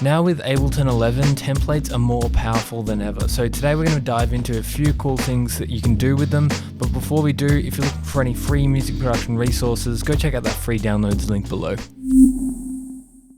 Now with Ableton 11, templates are more powerful than ever. So today we're going to dive into a few cool things that you can do with them. But before we do, if you're looking for any free music production resources, go check out that free downloads link below.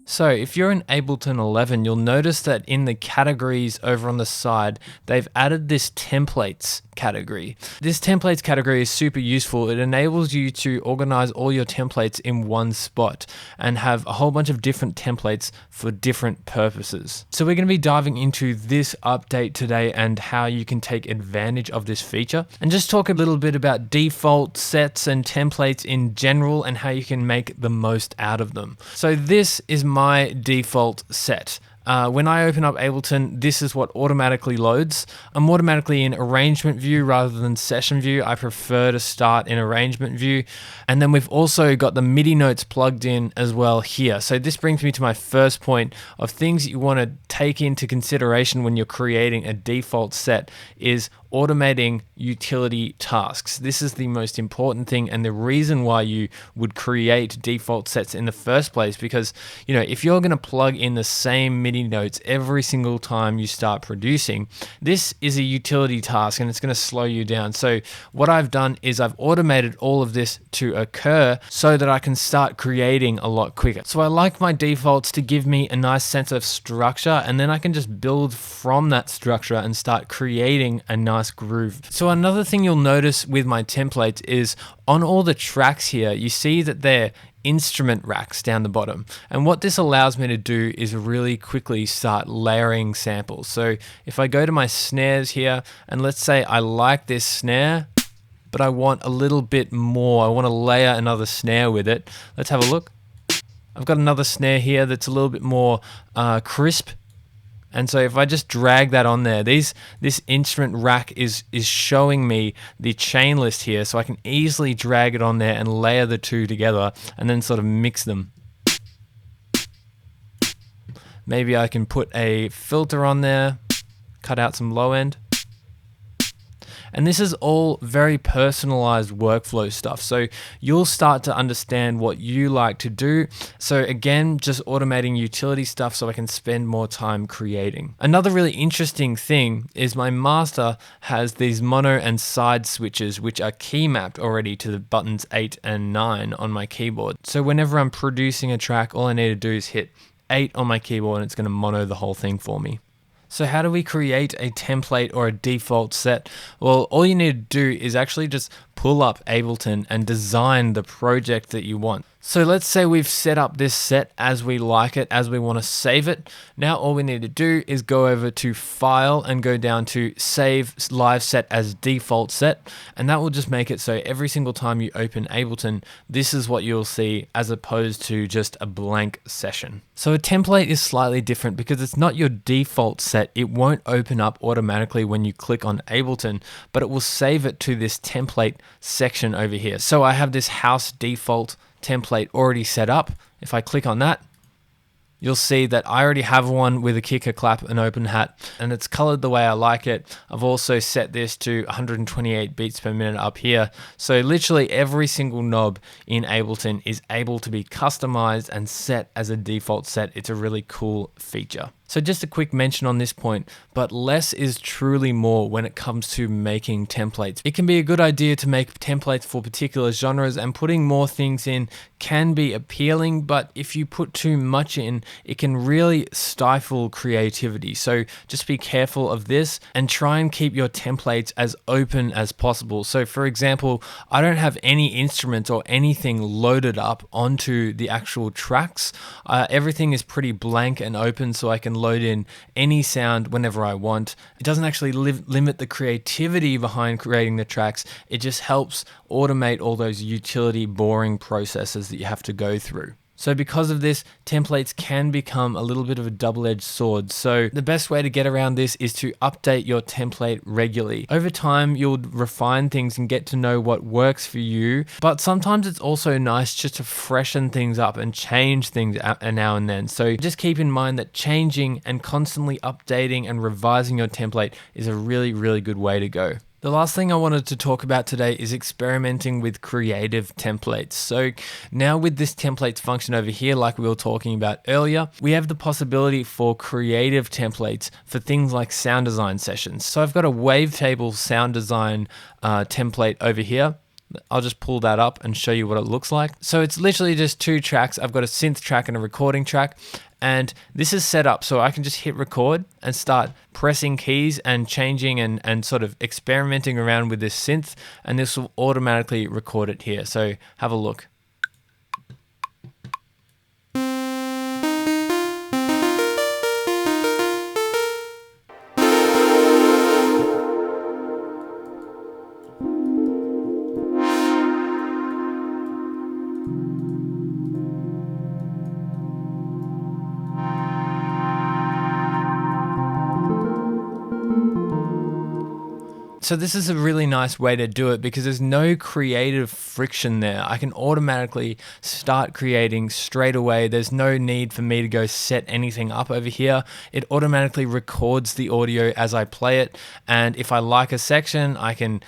So if you're in Ableton 11, you'll notice that in the categories over on the side, they've added this templates category. This templates category is super useful. It enables you to organize all your templates in one spot and have a whole bunch of different templates for different purposes. So we're going to be diving into this update today and how you can take advantage of this feature and just talk a little bit about default sets and templates in general and how you can make the most out of them. So this is my default set. When I open up Ableton, this is what automatically loads. I'm automatically in arrangement view rather than session view. I prefer to start in arrangement view. And then we've also got the MIDI notes plugged in as well here. So this brings me to my first point of things that you want to take into consideration when you're creating a default set is automating utility tasks. This is the most important thing and the reason why you would create default sets in the first place, because if you're going to plug in the same MIDI notes every single time you start producing, this is a utility task and it's going to slow you down. So what I've done is I've automated all of this to occur so that I can start creating a lot quicker. So I like my defaults to give me a nice sense of structure, and then I can just build from that structure and start creating a nice groove. So another thing you'll notice with my templates is on all the tracks here, you see that they're instrument racks down the bottom. And what this allows me to do is really quickly start layering samples. So if I go to my snares here, and let's say I like this snare, but I want a little bit more. I want to layer another snare with it. Let's have a look. I've got another snare here that's a little bit more crisp. And so if I just drag that on there, this instrument rack is showing me the chain list here, so I can easily drag it on there and layer the two together and then sort of mix them. Maybe I can put a filter on there, cut out some low end. And this is all very personalized workflow stuff. So you'll start to understand what you like to do. So again, just automating utility stuff so I can spend more time creating. Another really interesting thing is my master has these mono and side switches, which are key mapped already to the buttons 8 and 9 on my keyboard. So whenever I'm producing a track, all I need to do is hit 8 on my keyboard and it's going to mono the whole thing for me. So how do we create a template or a default set? Well, all you need to do is actually just pull up Ableton and design the project that you want. So let's say we've set up this set as we like it, as we want to save it. Now all we need to do is go over to File and go down to Save Live Set as Default Set. And that will just make it so every single time you open Ableton, this is what you'll see as opposed to just a blank session. So a template is slightly different because it's not your default set. It won't open up automatically when you click on Ableton, but it will save it to this template section over here. So I have this house default template already set up. If I click on that, you'll see that I already have one with a kick, a clap, an open hat, and it's colored the way I like it. I've also set this to 128 beats per minute up here. So literally every single knob in Ableton is able to be customized and set as a default set. It's a really cool feature. So just a quick mention on this point, but less is truly more when it comes to making templates. It can be a good idea to make templates for particular genres, and putting more things in can be appealing, but if you put too much in, it can really stifle creativity. So just be careful of this and try and keep your templates as open as possible. So for example, I don't have any instruments or anything loaded up onto the actual tracks. Everything is pretty blank and open, so I can load in any sound whenever I want. It doesn't actually limit the creativity behind creating the tracks. It just helps automate all those utility boring processes that you have to go through. So because of this, templates can become a little bit of a double-edged sword. So the best way to get around this is to update your template regularly. Over time, you'll refine things and get to know what works for you. But sometimes it's also nice just to freshen things up and change things now and then. So just keep in mind that changing and constantly updating and revising your template is a really, really good way to go. The last thing I wanted to talk about today is experimenting with creative templates. So now with this templates function over here, like we were talking about earlier, we have the possibility for creative templates for things like sound design sessions. So I've got a wavetable sound design template over here. I'll just pull that up and show you what it looks like. So it's literally just 2 tracks. I've got a synth track and a recording track. And this is set up so I can just hit record and start pressing keys and changing and sort of experimenting around with this synth. And this will automatically record it here. So have a look. So this is a really nice way to do it because there's no creative friction there. I can automatically start creating straight away. There's no need for me to go set anything up over here. It automatically records the audio as I play it. And if I like a section, I can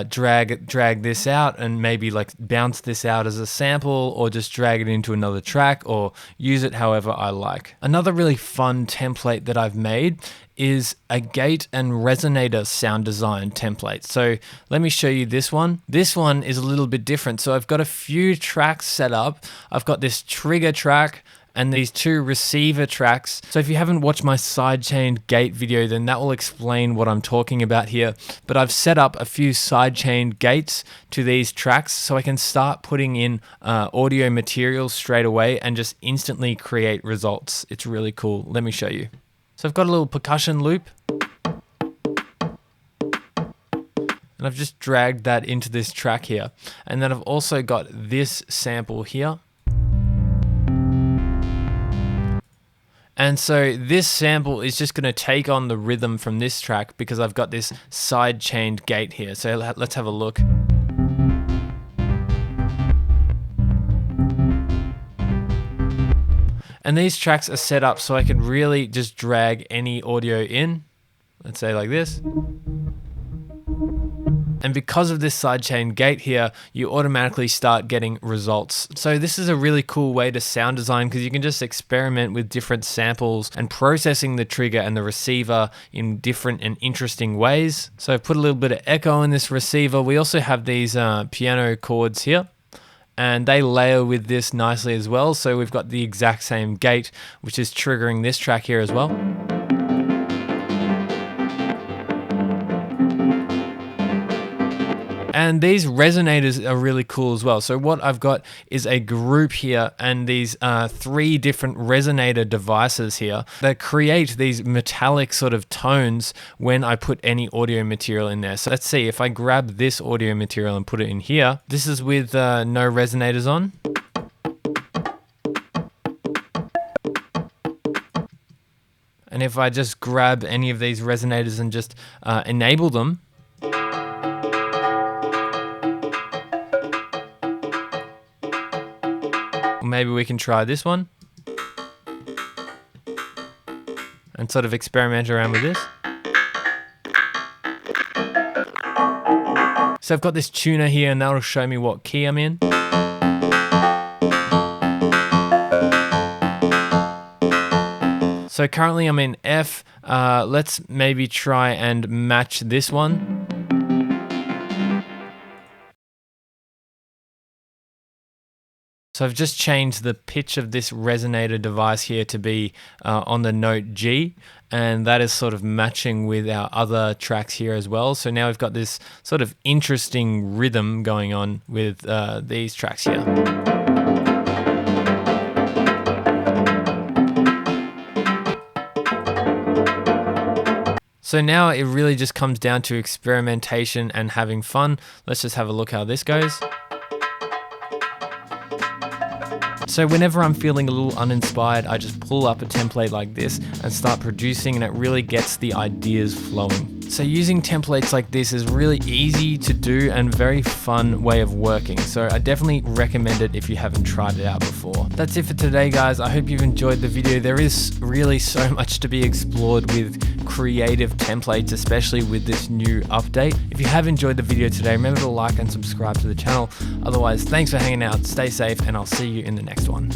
drag this out and maybe like bounce this out as a sample or just drag it into another track or use it however I like. Another really fun template that I've made is a gate and resonator sound design template. So let me show you this one. This one is a little bit different. So I've got a few tracks set up. I've got this trigger track and these 2 receiver tracks. So if you haven't watched my sidechained gate video, then that will explain what I'm talking about here. But I've set up a few sidechained gates to these tracks so I can start putting in audio material straight away and just instantly create results. It's really cool. Let me show you. So I've got a little percussion loop and I've just dragged that into this track here. And then I've also got this sample here. And so this sample is just going to take on the rhythm from this track because I've got this side chained gate here. So let's have a look. And these tracks are set up so I can really just drag any audio in, let's say like this. And because of this sidechain gate here, you automatically start getting results. So this is a really cool way to sound design because you can just experiment with different samples and processing the trigger and the receiver in different and interesting ways. So I've put a little bit of echo in this receiver. We also have these piano chords here. And they layer with this nicely as well. So we've got the exact same gate, which is triggering this track here as well. And these resonators are really cool as well. So what I've got is a group here and these 3 different resonator devices here that create these metallic sort of tones when I put any audio material in there. So let's see, if I grab this audio material and put it in here, this is with no resonators on. And if I just grab any of these resonators and just enable them, maybe we can try this one and sort of experiment around with this. So I've got this tuner here and that'll show me what key I'm in. So currently I'm in F. Let's maybe try and match this one. So I've just changed the pitch of this resonator device here to be on the note G, and that is sort of matching with our other tracks here as well. So now we've got this sort of interesting rhythm going on with these tracks here. So now it really just comes down to experimentation and having fun. Let's just have a look how this goes. So whenever I'm feeling a little uninspired, I just pull up a template like this and start producing, and it really gets the ideas flowing. So using templates like this is really easy to do and very fun way of working. So I definitely recommend it if you haven't tried it out before. That's it for today, guys. I hope you've enjoyed the video. There is really so much to be explored with creative templates, especially with this new update. If you have enjoyed the video today, remember to like and subscribe to the channel. Otherwise, thanks for hanging out, stay safe, and I'll see you in the next one.